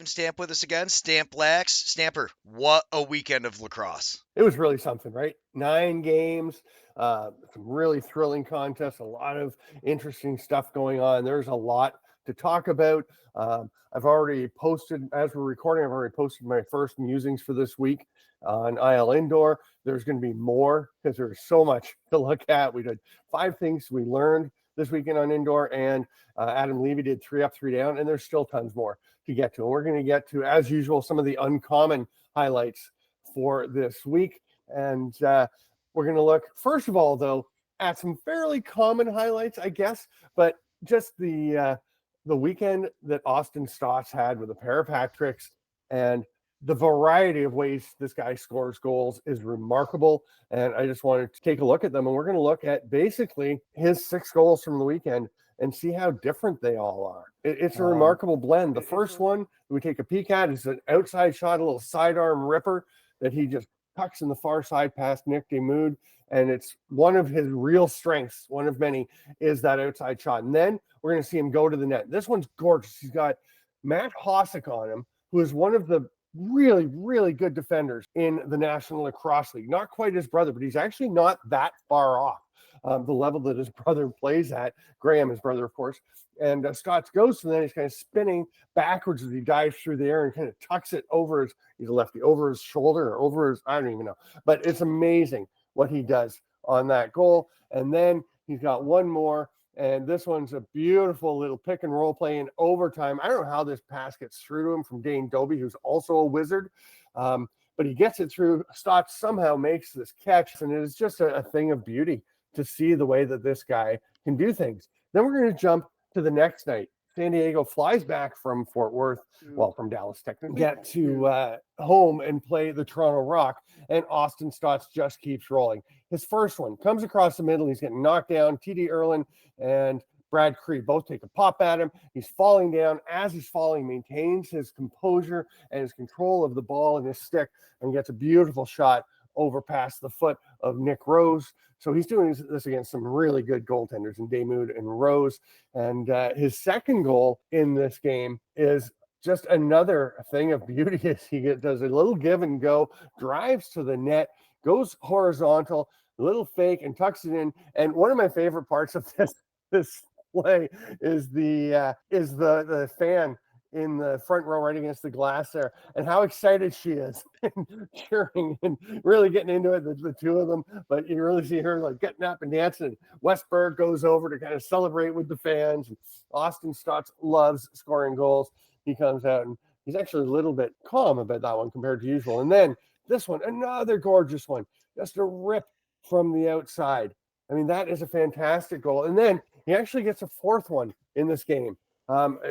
Captain Stamp with us again. Stamp Lax. Stamper, what a weekend of lacrosse. It was really something, right? 9 games, some really thrilling contests, a lot of interesting stuff going on. There's a lot to talk about. I've already posted, as we're recording, I've already posted my first musings for this week on IL Indoor. There's going to be more because there's so much to look at. We did 5 things we learned this weekend on Indoor, and Adam Levy did 3 up, 3 down, and there's still tons more to get to. And we're going to get to, as usual, some of the uncommon highlights for this week. And we're going to look, first of all, though, at some fairly common highlights, I guess, but just the weekend that Austin Stotts had with a pair of hat tricks and the variety of ways this guy scores goals is remarkable. And I just wanted to take a look at them. And we're going to look at basically his 6 goals from the weekend and see how different they all are. It's a remarkable blend. The first one we take a peek at is an outside shot, a little sidearm ripper that he just tucks in the far side past Nick Demood. And it's one of his real strengths, one of many, is that outside shot. And then we're going to see him go to the net. This one's gorgeous. He's got Matt Hossack on him, who is one of the really, really good defenders in the National Lacrosse League. Not quite his brother, but he's actually not that far off the level that his brother plays at. Graham, his brother, of course. And Stotts goes to, and then he's kind of spinning backwards as he dives through the air and kind of tucks it over his, he's a lefty, over his shoulder or over his, I don't even know. But it's amazing what he does on that goal. And then he's got one more, and this one's a beautiful little pick and roll play in overtime. I don't know how this pass gets through to him from Dane Dobie, who's also a wizard. But he gets it through. Stotts somehow makes this catch, and it is just a thing of beauty to see the way that this guy can do things. Then we're going to jump to the next night. San Diego flies back from Fort Worth, well, from Dallas, technically, get to home and play the Toronto Rock, and Austin Stotts just keeps rolling. His first one comes across the middle. He's getting knocked down. TD Erlin and Brad Cree both take a pop at him. He's falling down. As he's falling, maintains his composure and his control of the ball and his stick, and gets a beautiful shot over past the foot of Nick Rose. So he's doing this against some really good goaltenders in Demood and Rose. And his second goal in this game is just another thing of beauty as he does a little give and go, drives to the net, goes horizontal, a little fake, and tucks it in. And one of my favorite parts of this play is the fan in the front row right against the glass there, and how excited she is and cheering and really getting into it, the two of them. But you really see her like getting up and dancing, and Westberg goes over to kind of celebrate with the fans. And Austin Stotts loves scoring goals. He comes out and he's actually a little bit calm about that one compared to usual. And then this one, another gorgeous one, just a rip from the outside. I mean, that is a fantastic goal. And then he actually gets a fourth one in this game.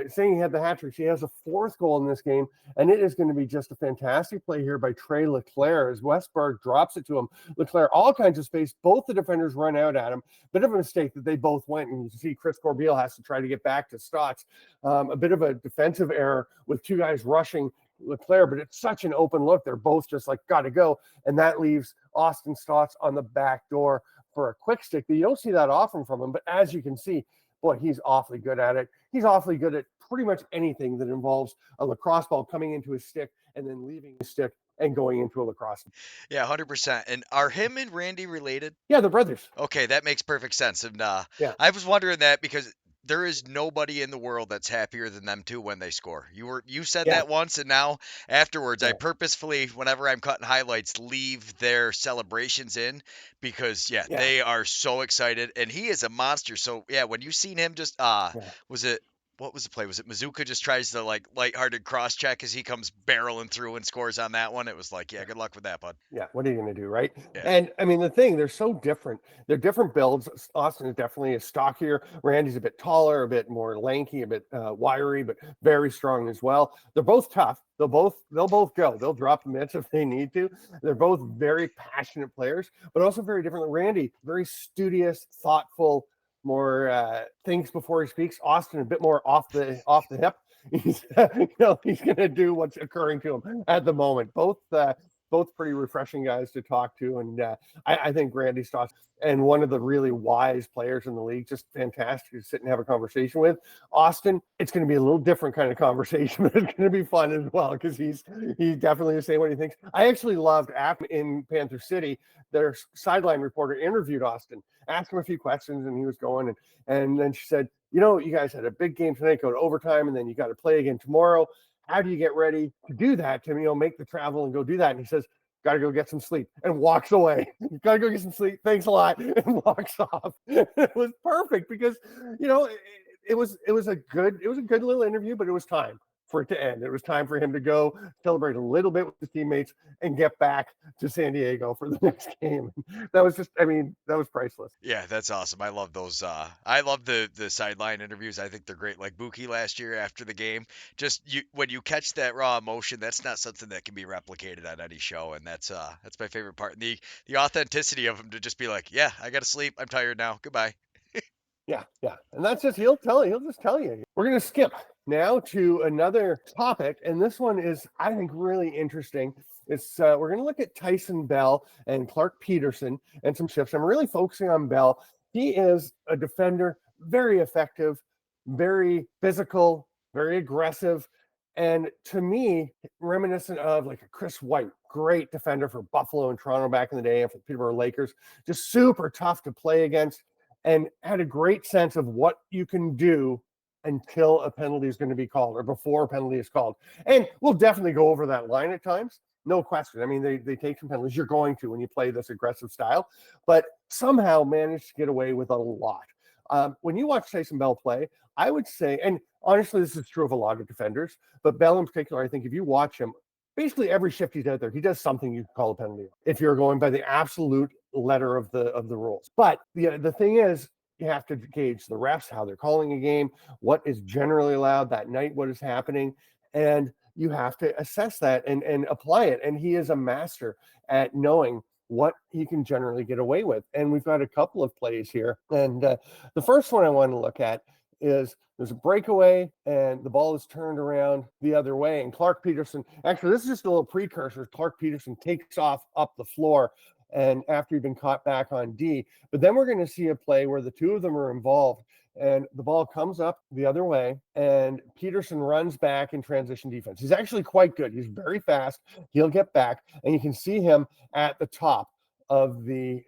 Saying he had the hat tricks, he has a fourth goal in this game, and it is going to be just a fantastic play here by Trey Leclerc as Westberg drops it to him. Leclerc, all kinds of space. Both the defenders run out at him. Bit of a mistake that they both went, and you see Chris Corbeil has to try to get back to Stotts. A bit of a defensive error with two guys rushing Leclerc, but it's such an open look. They're both just like, got to go, and that leaves Austin Stotts on the back door for a quick stick. You don't see that often from him, but as you can see, boy, he's awfully good at it. He's awfully good at pretty much anything that involves a lacrosse ball coming into his stick and then leaving his stick and going into a lacrosse. Yeah, 100%. And are him and Randy related? Yeah, they're brothers. Okay, that makes perfect sense. And Yeah. I was wondering that because there is nobody in the world that's happier than them two when they score. You said that once, and now afterwards, I purposefully, whenever I'm cutting highlights, leave their celebrations in because they are so excited, and he is a monster. So when you seen him just what was the play? Was it Mazuka just tries to like lighthearted cross check as he comes barreling through and scores on that one? It was like, good luck with that, bud. Yeah, what are you going to do, right? Yeah. And I mean, they're so different. They're different builds. Austin is definitely a stockier. Randy's a bit taller, a bit more lanky, a bit wiry, but very strong as well. They're both tough. They'll both go. They'll drop the mitts if they need to. They're both very passionate players, but also very different. Randy, very studious, thoughtful, more thinks before he speaks. Austin a bit more off the hip. He's he's going to do what's occurring to him at the moment. Both both pretty refreshing guys to talk to. And I think Randy Stoss and one of the really wise players in the league, just fantastic to sit and have a conversation with. Austin, it's going to be a little different kind of conversation, but it's going to be fun as well because he definitely is saying what he thinks. I actually loved in Panther City, their sideline reporter interviewed Austin, asked him a few questions, and he was going. And then she said, you guys had a big game tonight, go to overtime, and then you got to play again tomorrow. How do you get ready to do that, to make the travel and go do that? And he says, got to go get some sleep, and walks away. Got to go get some sleep. Thanks a lot, and walks off. It was perfect because, it was a good little interview, but it was time for it to end. It was time for him to go celebrate a little bit with his teammates and get back to San Diego for the next game. That was that was priceless. Yeah, that's awesome. I love those. I love the sideline interviews. I think they're great. Like Buki last year after the game, just when you catch that raw emotion, that's not something that can be replicated on any show, and that's my favorite part. And the authenticity of him to just be like, yeah, I got to sleep. I'm tired now. Goodbye. Yeah. And that's just, he'll just tell you. We're going to skip now to another topic. And this one is, I think, really interesting. It's we're going to look at Tyson Bell and Clark Peterson and some shifts. I'm really focusing on Bell. He is a defender, very effective, very physical, very aggressive. And to me, reminiscent of like a Chris White, great defender for Buffalo and Toronto back in the day and for the Peterborough Lakers, just super tough to play against, and had a great sense of what you can do until a penalty is going to be called or before a penalty is called. And we'll definitely go over that line at times. No question. I mean, they take some penalties. You're going to when you play this aggressive style, but somehow managed to get away with a lot. When you watch Tyson Bell play, I would say, and honestly, this is true of a lot of defenders, but Bell in particular, I think if you watch him, basically every shift he's out there, he does something you call a penalty if you're going by the absolute letter of the rules. But the thing is, you have to gauge the refs, how they're calling a game, what is generally allowed that night, what is happening, and you have to assess that and apply it. And he is a master at knowing what he can generally get away with. And we've got a couple of plays here. And the first one I want to look at is there's a breakaway and the ball is turned around the other way. And Clark Peterson, actually, this is just a little precursor. Clark Peterson takes off up the floor and after he'd been caught back on D. But then we're going to see a play where the two of them are involved and the ball comes up the other way and Peterson runs back in transition defense. He's actually quite good. He's very fast. He'll get back and you can see him at the top of the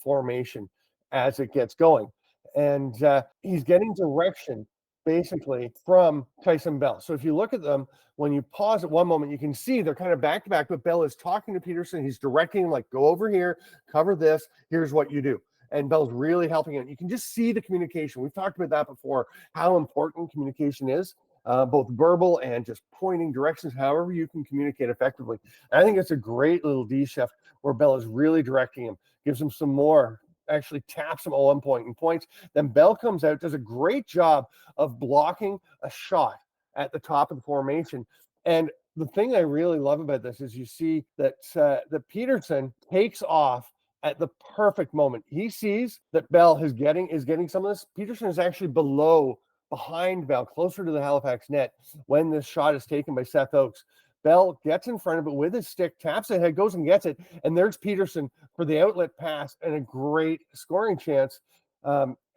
formation as it gets going. And he's getting direction basically from Tyson Bell. So if you look at them, when you pause at one moment, you can see they're kind of back to back, but Bell is talking to Peterson. He's directing him like, go over here, cover this. Here's what you do. And Bell's really helping him. You can just see the communication. We've talked about that before, how important communication is, both verbal and just pointing directions, however you can communicate effectively. And I think it's a great little D shift where Bell is really directing him, gives him some more, actually taps him at one point and points. Then Bell comes out, does a great job of blocking a shot at the top of the formation. And the thing I really love about this is you see that that Peterson takes off at the perfect moment. He sees that Bell is getting some of this. Peterson is actually behind Bell, closer to the Halifax net when this shot is taken by Seth Oakes. Bell gets in front of it with his stick, taps it, head, goes and gets it, and there's Peterson for the outlet pass and a great scoring chance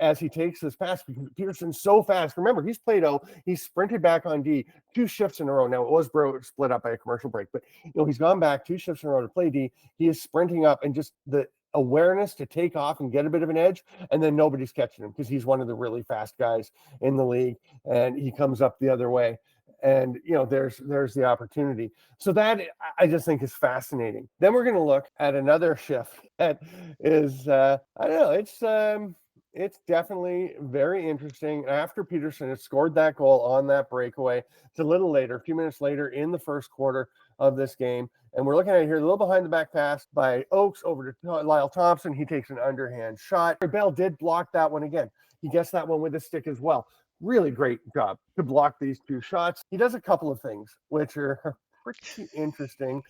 as he takes this pass because Peterson's so fast. Remember, he's played he's sprinted back on D 2 shifts in a row. Now it was split up by a commercial break, but he's gone back 2 shifts in a row to play D. He is sprinting up and just the awareness to take off and get a bit of an edge, and then nobody's catching him because he's one of the really fast guys in the league, and he comes up the other way. And there's the opportunity. So that I just think is fascinating. Then we're going to look at another shift that is I don't know, it's definitely very interesting. After Peterson had scored that goal on that breakaway, it's a little later, a few minutes later in the first quarter of this game. And we're looking at it here, a little behind the back pass by Oakes over to Lyle Thompson. He takes an underhand shot. Bell did block that one again. He gets that one with his stick as well. Really great job to block these 2 shots. He does a couple of things which are pretty interesting.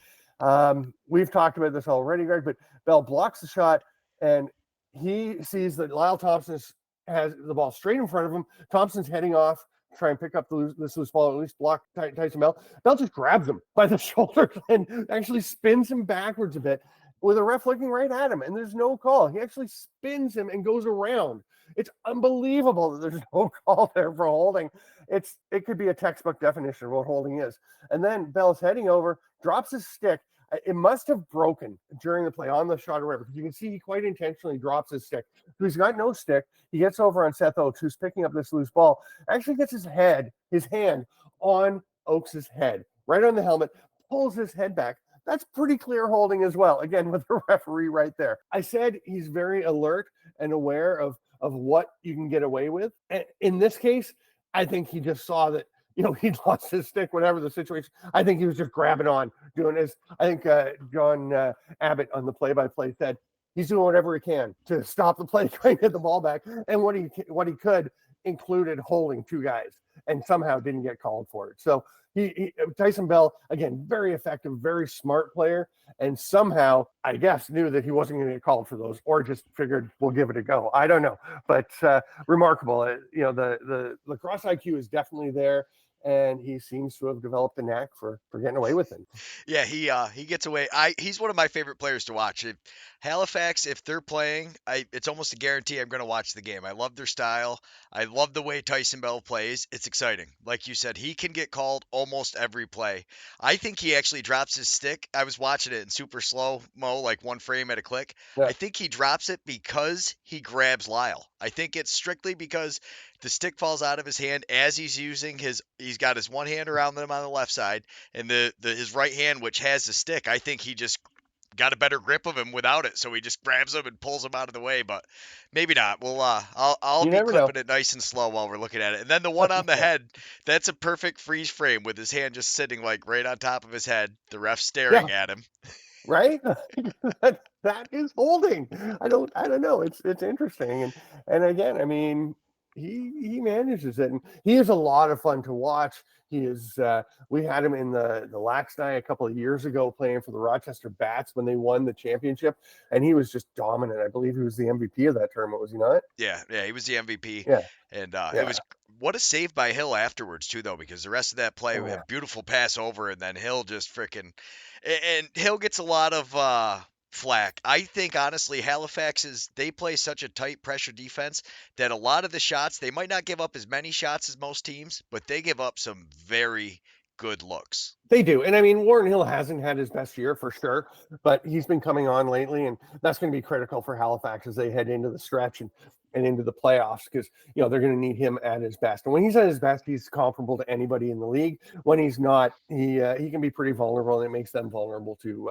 We've talked about this already, Greg, but Bell blocks the shot and he sees that Lyle Thompson has the ball straight in front of him. Thompson's heading off try and pick up this loose ball, at least block Tyson Bell. Bell just grabs him by the shoulders and actually spins him backwards a bit with a ref looking right at him, and there's no call. He actually spins him and goes around. It's unbelievable that there's no call there for holding. It could be a textbook definition of what holding is. And then Bell's heading over, drops his stick. It must have broken during the play on the shot or whatever, because you can see he quite intentionally drops his stick. So he's got no stick. He gets over on Seth Oakes, who's picking up this loose ball, actually gets his hand on Oakes' head, right on the helmet, pulls his head back. That's pretty clear holding as well, again, with the referee right there. I said he's very alert and aware of what you can get away with. And in this case, I think he just saw that, he'd lost his stick, whatever the situation. I think he was just grabbing on, doing his. I think John Abbott on the play-by-play said he's doing whatever he can to stop the play, trying to get the ball back. And what he could included holding two guys, and somehow didn't get called for it. So Tyson Bell, again, very effective, very smart player, and somehow, I guess, knew that he wasn't going to get called for those, or just figured we'll give it a go. I don't know, but remarkable. The lacrosse IQ is definitely there, and he seems to have developed a knack for getting away with it. Yeah, he gets away. He's one of my favorite players to watch. Halifax, if they're playing, it's almost a guarantee I'm going to watch the game. I love their style. I love the way Tyson Bell plays. It's exciting. Like you said, he can get called almost every play. I think he actually drops his stick. I was watching it in super slow mo, like one frame at a click. Yeah. I think he drops it because he grabs Lyle. I think it's strictly because the stick falls out of his hand as he's got his one hand around them on the left side, and his right hand, which has the stick. I think he just got a better grip of him without it, so he just grabs him and pulls him out of the way. But maybe not. Well, I'll be clipping it nice and slow while we're looking at it. And then the one on the head, that's a perfect freeze frame with his hand just sitting like right on top of his head. The ref staring at him. Right? that is holding. I don't know. It's interesting. And again, I mean, he manages it, and he is a lot of fun to watch. He is. We had him in the Lax Night a couple of years ago, playing for the Rochester Bats when they won the championship, and he was just dominant. I believe he was the MVP of that tournament, was he not? Yeah, he was the MVP. Yeah, and it was what a save by Hill afterwards too, though, because the rest of that play, a beautiful pass over, and then Hill just freaking, and Hill gets a lot of flack. I think honestly, they play such a tight pressure defense that a lot of the shots, they might not give up as many shots as most teams, but they give up some very good looks. They do. And I mean, Warren Hill hasn't had his best year for sure, but he's been coming on lately, and that's going to be critical for Halifax as they head into the stretch and into the playoffs, because they're going to need him at his best. And when he's at his best, he's comparable to anybody in the league. When he's not, he can be pretty vulnerable, and it makes them vulnerable to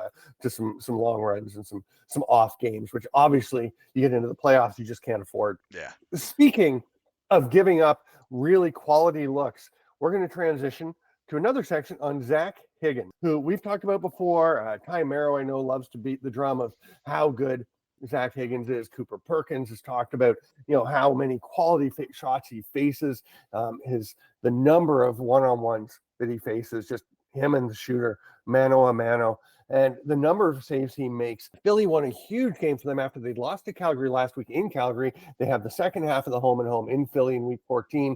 some long runs and some off games, which obviously you get into the playoffs, you just can't afford. Yeah. Speaking of giving up really quality looks, we're going to transition to another section on Zach Higgins, who we've talked about before. Ty Merrow, I know, loves to beat the drum of how good Zach Higgins is. Cooper Perkins has talked about, how many quality shots he faces, the number of one-on-ones that he faces, just him and the shooter, mano a mano, and the number of saves he makes. Philly won a huge game for them after they'd lost to Calgary last week in Calgary. They have the second half of the home and home in Philly in week 14,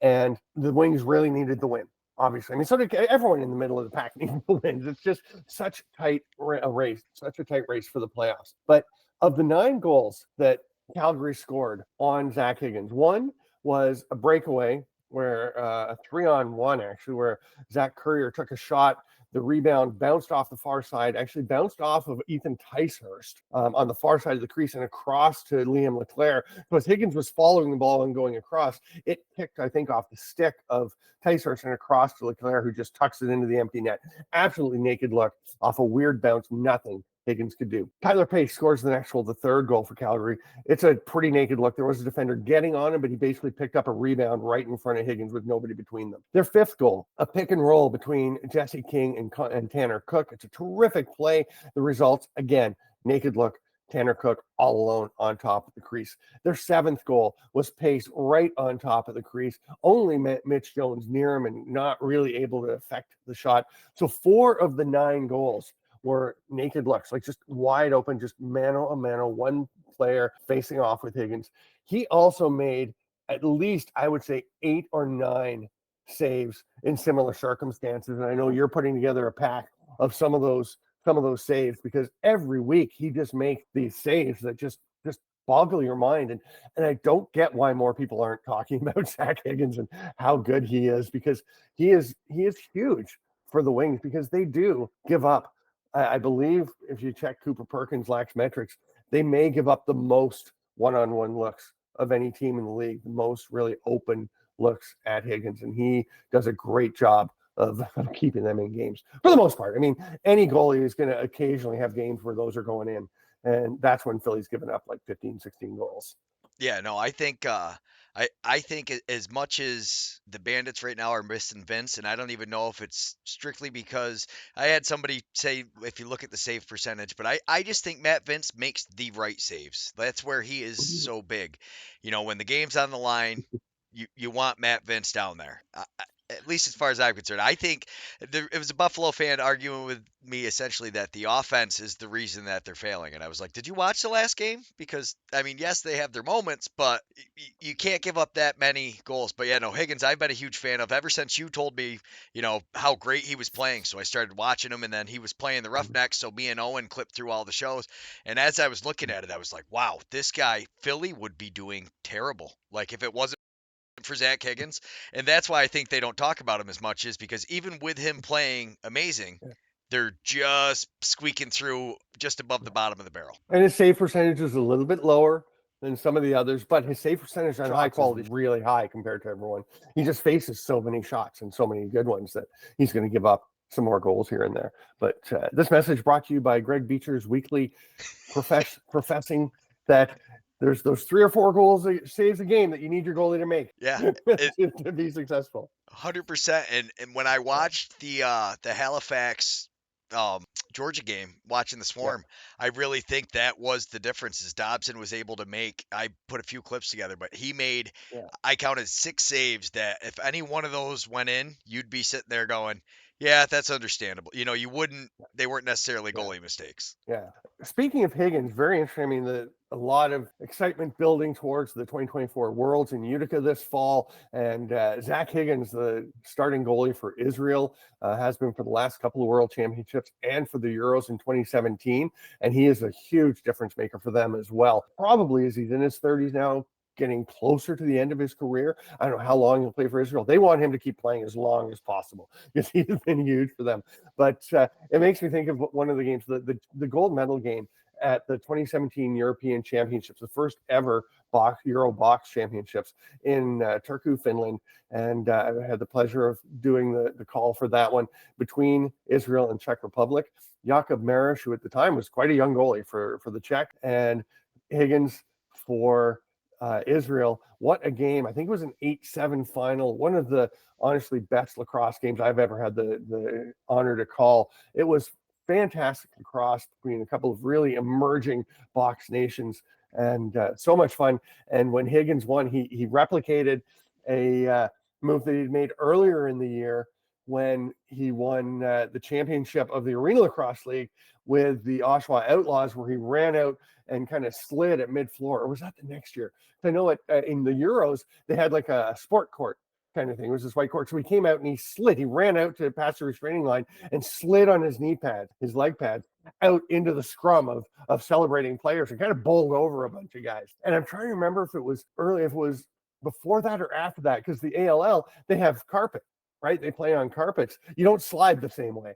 and the Wings really needed the win. Obviously, I mean, so did everyone in the middle of the pack needed the wins. It's just such a tight race for the playoffs. But of the 9 goals that Calgary scored on Zach Higgins, one was a breakaway where a 3-on-1 actually, where Zach Currier took a shot. The rebound bounced off the far side, actually bounced off of Ethan Ticehurst on the far side of the crease and across to Liam Leclerc. Because Higgins was following the ball and going across, it picked, I think, off the stick of Ticehurst and across to Leclerc, who just tucks it into the empty net. Absolutely naked look off a weird bounce, nothing Higgins could do. Tyler Pace scores the next goal, the third goal for Calgary. It's a pretty naked look. There was a defender getting on him, but he basically picked up a rebound right in front of Higgins with nobody between them. Their fifth goal, a pick and roll between Jesse King and Tanner Cook. It's a terrific play. The results, again, naked look, Tanner Cook all alone on top of the crease. Their seventh goal was Pace right on top of the crease. Only Mitch Jones near him and not really able to affect the shot. So 4 of the 9 goals were naked looks, like just wide open, just mano a mano, one player facing off with Higgins. He also made at least, I would say, 8 or 9 saves in similar circumstances. And I know you're putting together a pack of some of those saves, because every week he just makes these saves that just boggle your mind. And I don't get why more people aren't talking about Zach Higgins and how good he is, because he is huge for the Wings, because they do give up. I believe if you check Cooper Perkins' lax metrics, they may give up the most one-on-one looks of any team in the league, the most really open looks at Higgins, and he does a great job of keeping them in games for the most part. I mean, any goalie is going to occasionally have games where those are going in, and that's when Philly's given up like 15, 16 goals. Yeah, no, I think I think as much as the Bandits right now are missing Vince, and I don't even know if it's strictly because I had somebody say if you look at the save percentage, but I just think Matt Vince makes the right saves. That's where he is so big. When the game's on the line, you want Matt Vince down there. At least as far as I'm concerned, I think it was a Buffalo fan arguing with me essentially that the offense is the reason that they're failing. And I was like, did you watch the last game? Because, I mean, yes, they have their moments, but you can't give up that many goals. But yeah, no, Higgins, I've been a huge fan of ever since you told me, how great he was playing. So I started watching him, and then he was playing the Roughnecks. So me and Owen clipped through all the shows. And as I was looking at it, I was like, wow, this guy, Philly would be doing terrible. Like if it wasn't for Zach Higgins. And that's why I think they don't talk about him as much, is because even with him playing amazing, they're just squeaking through just above the bottom of the barrel. And his save percentage is a little bit lower than some of the others, but his save percentage on high quality is really high compared to everyone. He just faces so many shots and so many good ones that he's going to give up some more goals here and there. But this message brought to you by Greg Beecher's weekly professing that there's those 3 or 4 goals saves a game that you need your goalie to make. Yeah, to be successful. 100%. And when I watched the Halifax Georgia game, watching the Swarm, I really think that was the difference. Is Dobson was able to make. I put a few clips together, but he made. I counted 6 saves that if any one of those went in, you'd be sitting there going, "Yeah, that's understandable." You wouldn't. They weren't necessarily goalie mistakes. Yeah. Speaking of Higgins, very interesting. I mean, a lot of excitement building towards the 2024 Worlds in Utica this fall. And Zach Higgins, the starting goalie for Israel, has been for the last couple of World Championships and for the Euros in 2017. And he is a huge difference maker for them as well. Probably as he's in his 30s now, getting closer to the end of his career. I don't know how long he'll play for Israel. They want him to keep playing as long as possible because he's been huge for them. But it makes me think of one of the games, the gold medal game at the 2017 European Championships, the first ever Euro box championships in Turku, Finland. And I had the pleasure of doing the call for that one between Israel and Czech Republic. Jakub Marish, who at the time was quite a young goalie for the Czech, and Higgins for Israel. What a game. I think it was an 8-7 final. One of the honestly best lacrosse games I've ever had the honor to call. It was fantastic lacrosse between a couple of really emerging box nations, and so much fun. And when Higgins won, he replicated a move that he'd made earlier in the year when he won the championship of the Arena Lacrosse League with the Oshawa Outlaws, where he ran out and kind of slid at mid-floor. Or was that the next year? I know in the Euros, they had like a sport court kind of thing. It was this white court. So he came out and he slid. He ran out to pass the restraining line and slid on his knee pad, his leg pad, out into the scrum of celebrating players and kind of bowled over a bunch of guys. And I'm trying to remember if it was before that or after that, because the ALL, they have carpet, right? They play on carpets. You don't slide the same way.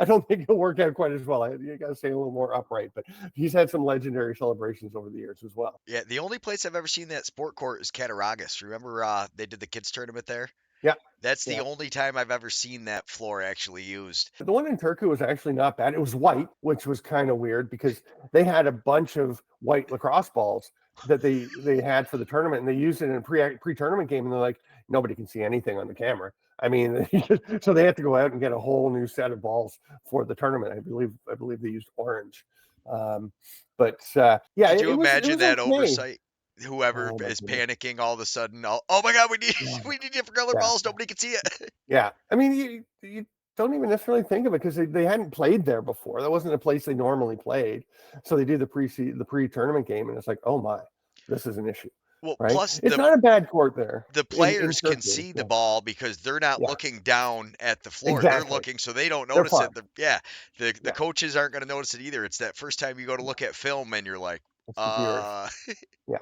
I don't think it'll work out quite as well. You got to stay a little more upright, but he's had some legendary celebrations over the years as well. Yeah, the only place I've ever seen that sport court is Cattaraugus. Remember they did the kids tournament there? Yeah. That's the only time I've ever seen that floor actually used. The one in Turku was actually not bad. It was white, which was kind of weird because they had a bunch of white lacrosse balls that they had for the tournament, and they used it in a pre-tournament game, and they're like, nobody can see anything on the camera. I mean, so they had to go out and get a whole new set of balls for the tournament. I believe they used orange. But yeah, could you imagine it was that okay. Oversight? Whoever is panicking all of a sudden, oh my God, we need different color balls. Nobody can see it. Yeah, I mean, you don't even necessarily think of it because they hadn't played there before. That wasn't a place they normally played. So they do the pre-tournament game, and it's like, oh my, this is an issue. Well, right? plus It's not a bad court there the in players can Turkey. see the Yeah, ball because they're not yeah, looking down at the floor. They're exactly. looking, so they don't They're notice it. farmed. The Yeah, coaches aren't going to notice it either. It's that first time you go to yeah. look at film and you're like, It's the viewers. uh, Yeah.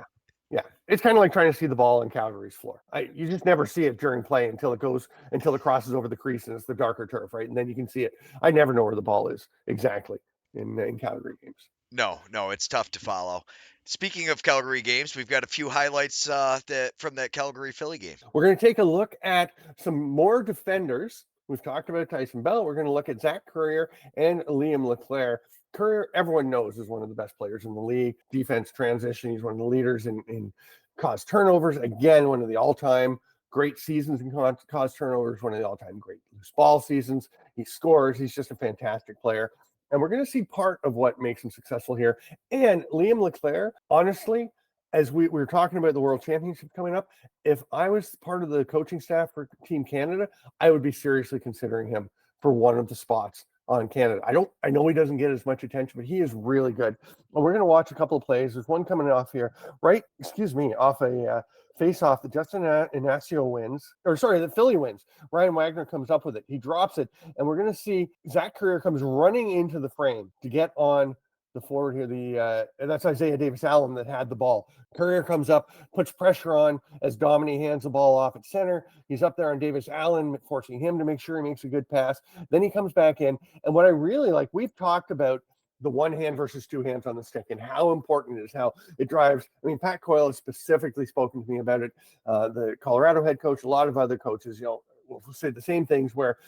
Yeah. It's kind of like trying to see the ball in Calgary's floor. You just never see it during play until it crosses over the crease and it's the darker turf, right? And then you can see it. I never know where the ball is exactly in Calgary games. no, it's tough to follow. Speaking of Calgary games, we've got a few highlights that from that Calgary Philly game. We're going to take a look at some more defenders. We've talked about Tyson Bell. We're going to look at Zach Courier and Liam Leclerc. Courier, everyone knows, is one of the best players in the league. Defense transition. He's one of the leaders in cause turnovers. Again, one of the all-time great seasons in cause turnovers, one of the all-time great loose ball seasons. He scores. He's just a fantastic player. And we're going to see part of what makes him successful here. And Liam Leclerc, honestly, as we were talking about the World Championship coming up, if I was part of the coaching staff for Team Canada, I would be seriously considering him for one of the spots on Canada. I know he doesn't get as much attention, but he is really good. And we're going to watch a couple of plays. There's one coming off here, off a face-off that Justin Inacio wins, or sorry, the Philly wins. Ryan Wagner comes up with it. He drops it, and we're going to see Zach Courier comes running into the frame to get on the forward here. That's Isaiah Davis-Allen that had the ball. Courier comes up, puts pressure on as Dominique hands the ball off at center. He's up there on Davis-Allen, forcing him to make sure he makes a good pass. Then he comes back in. And what I really like, we've talked about the one hand versus two hands on the stick and how important it is, how it drives. I mean, Pat Coyle has specifically spoken to me about it. The Colorado head coach, a lot of other coaches, will say the same things where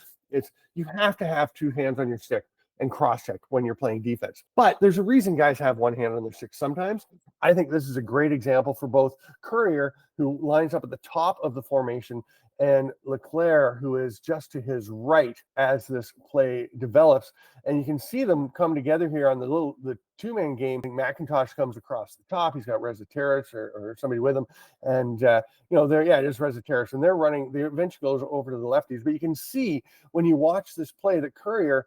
you have to have two hands on your stick and cross check when you're playing defense. But there's a reason guys have one hand on their stick sometimes. I think this is a great example for both Courier, who lines up at the top of the formation, and Leclerc, who is just to his right as this play develops. And you can see them come together here on the two-man game. McIntosh comes across the top. He's got Reza Terrace or somebody with him. And, it is Reza Terrace. And they're running. They eventually goes over to the lefties. But you can see when you watch this play that Courier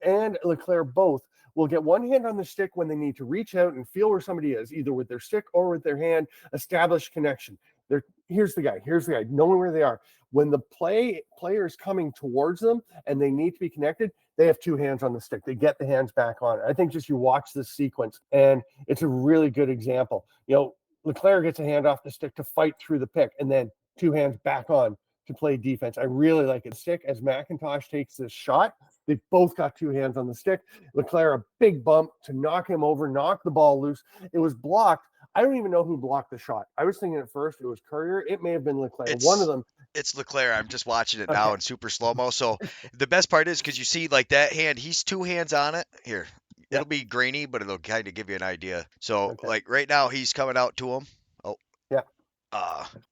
and Leclerc both will get one hand on the stick when they need to reach out and feel where somebody is, either with their stick or with their hand, establish connection. Here's the guy, knowing where they are. When the player is coming towards them and they need to be connected, they have two hands on the stick. They get the hands back on it. I think just you watch this sequence, and it's a really good example. Leclerc gets a hand off the stick to fight through the pick, and then two hands back on to play defense. I really like it. Stick as McIntosh takes this shot. They've both got two hands on the stick. Leclerc, a big bump to knock him over, knock the ball loose. It was blocked. I don't even know who blocked the shot. I was thinking at first it was Courier. It may have been Leclerc. One of It's them. it's Leclerc. I'm just watching it now Okay. in super slow mo. So the best part is because you see like that hand, he's two hands on it. Here, Yeah. it'll be grainy, but it'll kind of give you an idea. So Okay. like right now, he's coming out to him. Oh, Yeah.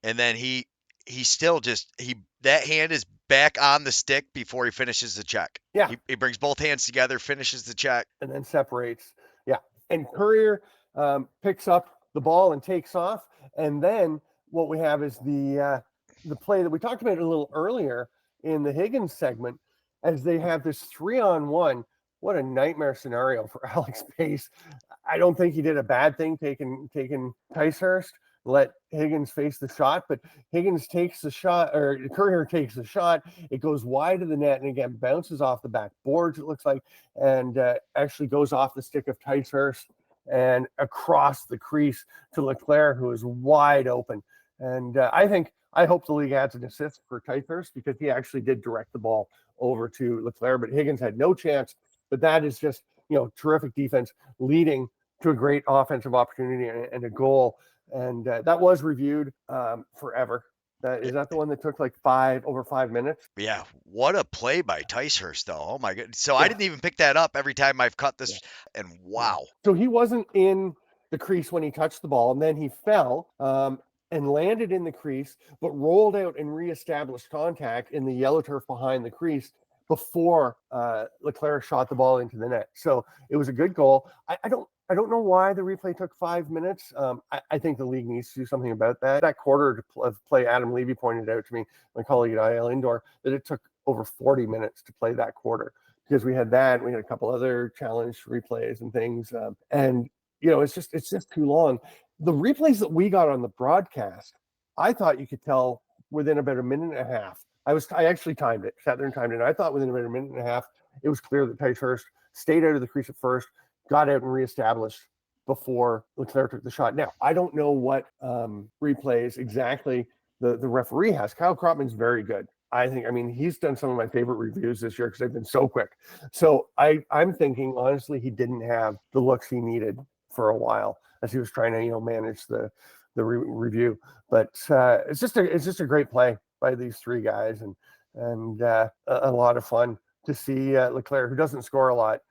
and then he still just that hand is back on the stick before he finishes the check. Yeah. He brings both hands together, finishes the check, and then separates. Yeah. And Courier picks up the ball and takes off. And then what we have is the play that we talked about a little earlier in the Higgins segment, as they have this 3-on-1. What a nightmare scenario for Alex Pace. I don't think he did a bad thing taking Ticehurst, let Higgins face the shot, but Higgins takes the shot, or Courier takes the shot. It goes wide of the net and again bounces off the back boards, it looks like, and actually goes off the stick of Ticehurst and across the crease to Leclerc, who is wide open. And I hope the league adds an assist for Ticehurst because he actually did direct the ball over to Leclerc, but Higgins had no chance. But that is just, terrific defense leading to a great offensive opportunity and a goal. And that was reviewed forever. Is that the one that took like over 5 minutes? Yeah, what a play by Ticehurst, though. Oh my god! So I Yeah, didn't even pick that up every time I've cut yeah, this, and yeah. wow. So he wasn't in the crease when he touched the ball, and then he fell and landed in the crease, but rolled out and reestablished contact in the yellow turf behind the crease before Leclerc shot the ball into the net. So it was a good goal. I don't know why the replay took 5 minutes. I think the league needs to do something about that. That quarter of play, Adam Levy pointed out to me, my colleague at IL Indoor, that it took over 40 minutes to play that quarter because we had a couple other challenge replays and things, and it's just too long. The replays that we got on the broadcast, I thought you could tell within about a minute and a half. I actually timed it, sat there and timed it. And I thought within about a minute and a half, it was clear that Ticehurst stayed out of the crease at first, got out and reestablished before Leclerc took the shot. Now, I don't know what replays exactly the referee has. Kyle Cropman's very good. I mean, he's done some of my favorite reviews this year because they've been so quick. So I'm thinking, honestly, he didn't have the looks he needed for a while as he was trying to, manage the review. But it's just a great play by these three guys, and a lot of fun to see Leclerc, who doesn't score a lot,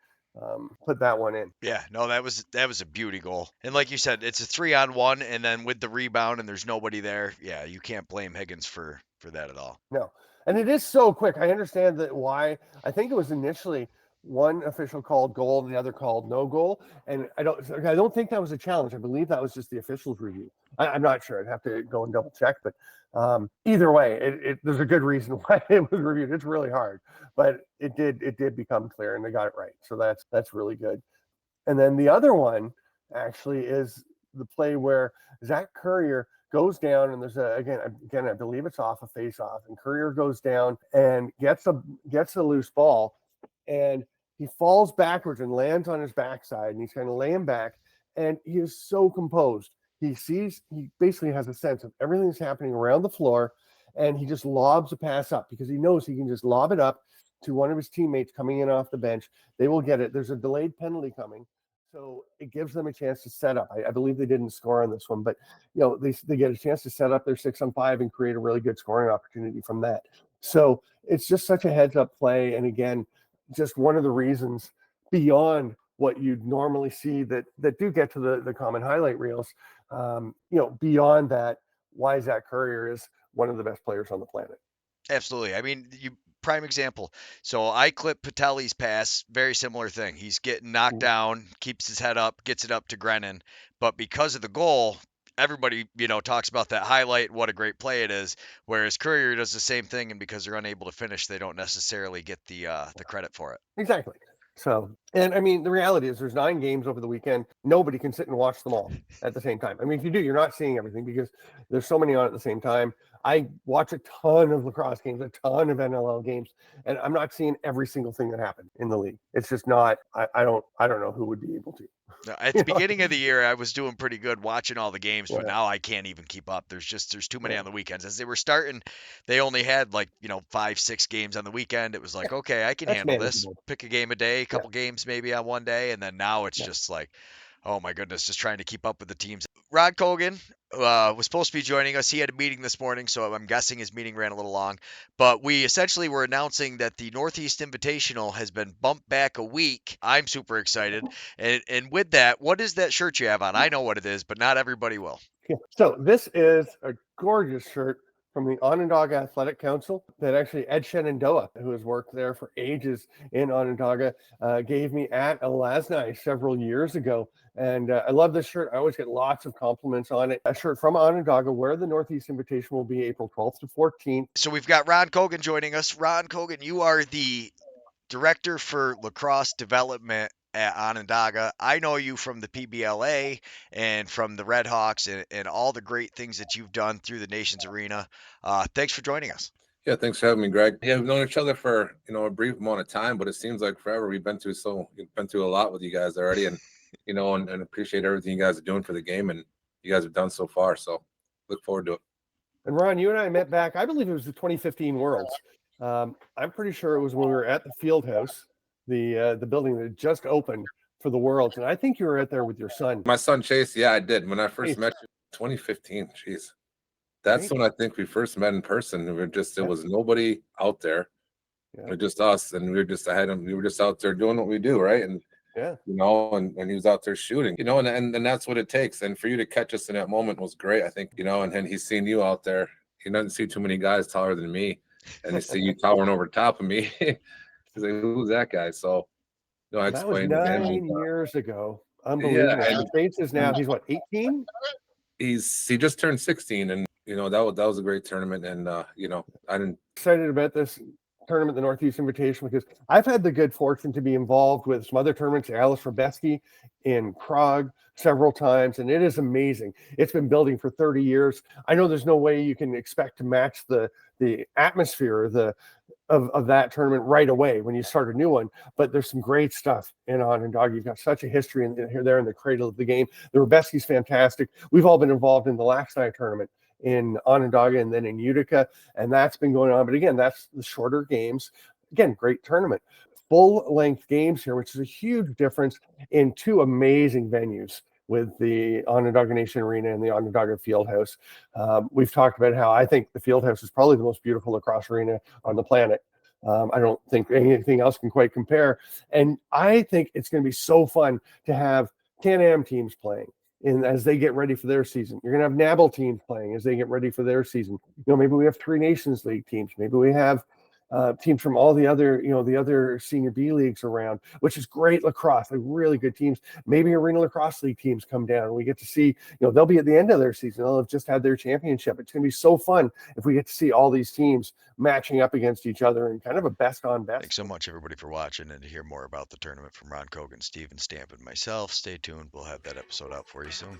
put that one in. Yeah, no, that was a beauty goal. And like you said, it's a 3-on-1, and then with the rebound and there's nobody there, yeah, you can't blame Higgins for that at all. No, and it is so quick. I understand that why. I think it was initially one official called goal and the other called no goal, and I don't think that was a challenge. I believe that was just the officials review. I'm not sure. I'd have to go and double check, but either way, there's a good reason why it was reviewed. It's really hard, but it did become clear, and they got it right. So that's really good. And then the other one actually is the play where Zach Currier goes down, and there's again I believe it's off a face-off, and Currier goes down and gets a loose ball, and he falls backwards and lands on his backside, and he's kind of laying back, and he is so composed. He basically has a sense of everything that's happening around the floor, and he just lobs a pass up because he knows he can just lob it up to one of his teammates coming in off the bench. They will get it. There's a delayed penalty coming, so it gives them a chance to set up. I believe they didn't score on this one, but they get a chance to set up their 6-on-5 and create a really good scoring opportunity from that. So it's just such a heads-up play, and again, just one of the reasons beyond what you'd normally see that do get to the common highlight reels. Beyond that, why Zach Currier is one of the best players on the planet. Absolutely. I mean, prime example. So I clip Patelli's pass, very similar thing. He's getting knocked down, keeps his head up, gets it up to Grennan, but because of the goal, everybody, talks about that highlight, what a great play it is. Whereas Courier does the same thing, and because they're unable to finish, they don't necessarily get the credit for it. Exactly. So, and I mean, the reality is there's 9 games over the weekend. Nobody can sit and watch them all at the same time. I mean, if you do, you're not seeing everything because there's so many on at the same time. I watch a ton of lacrosse games, a ton of NLL games, and I'm not seeing every single thing that happened in the league. It's just not. I don't know who would be able to. At the beginning of the year, I was doing pretty good watching all the games, but now I can't even keep up. There's too many on the weekends. As they were starting, they only had 5-6 games on the weekend. It was like, okay, I can handle this. Pick a game a day, a couple games maybe on one day, and then now it's just like, oh my goodness, just trying to keep up with the teams. Rod Kogan was supposed to be joining us. He had a meeting this morning, so I'm guessing his meeting ran a little long. But we essentially were announcing that the Northeast Invitational has been bumped back a week. I'm super excited. And with that, what is that shirt you have on? I know what it is, but not everybody will. Yeah. So this is a gorgeous shirt from the Onondaga Athletic Council that actually Ed Shenandoah, who has worked there for ages in Onondaga, gave me at Elasni several years ago. And I love this shirt. I always get lots of compliments on it. A shirt from Onondaga where the Northeast Invitation will be April 12th to 14th. So we've got Ron Kogan joining us. Ron Kogan, you are the Director for Lacrosse Development at Onondaga. I know you from the PBLA and from the Red Hawks and all the great things that you've done through the Nations Arena. Thanks for joining us. Yeah, thanks for having me, Greg. Yeah, we've known each other for a brief amount of time, but it seems like forever. We've been through a lot with you guys already, and and appreciate everything you guys are doing for the game and you guys have done so far. So look forward to it. And Ron, you and I met back, I believe it was the 2015 Worlds. I'm pretty sure it was when we were at the field house, the building that just opened for the Worlds. And I think you were out there with your son. My son, Chase. Yeah, I did. When I first met you, 2015. Jeez. That's when I think we first met in person. It was nobody out there. Yeah. It was just us. And we were just out there doing what we do. Right. And, and he was out there shooting, and that's what it takes. And for you to catch us in that moment was great. I think, and then he's seen you out there. He doesn't see too many guys taller than me. And they see you towering over top of me. He's like, who's that guy? So, I explained. That was 9 years ago. Unbelievable. Yeah, Bates is now, he's what, 18? He just turned 16, and that was a great tournament. And I'm excited about this tournament, the Northeast Invitation, because I've had the good fortune to be involved with some other tournaments. Alice Robeski in Prague, several times, and it is amazing. It's been building for 30 years. I know there's no way you can expect to match the atmosphere of that tournament right away when you start a new one, but there's some great stuff in Onondaga. You've got such a history there in the cradle of the game. The Rubeski's fantastic. We've all been involved in the Laxni tournament in Onondaga and then in Utica, and that's been going on. But again, that's the shorter games. Again, great tournament. Full length games here, which is a huge difference in two amazing venues with the Onondaga Nation Arena and the Onondaga Fieldhouse. We've talked about how I think the Fieldhouse is probably the most beautiful lacrosse arena on the planet. I don't think anything else can quite compare. And I think it's going to be so fun to have Can-Am teams playing as they get ready for their season. You're going to have NABL teams playing as they get ready for their season. Maybe we have 3 Nations League teams. Maybe we have teams from all the other, the other senior B leagues around, which is great lacrosse, like really good teams. Maybe Arena Lacrosse League teams come down and we get to see, they'll be at the end of their season. They'll have just had their championship. It's going to be so fun if we get to see all these teams matching up against each other in kind of a best on best. Thanks so much, everybody, for watching, and to hear more about the tournament from Ron Kogan, Steven Stamp, and myself, stay tuned. We'll have that episode out for you soon.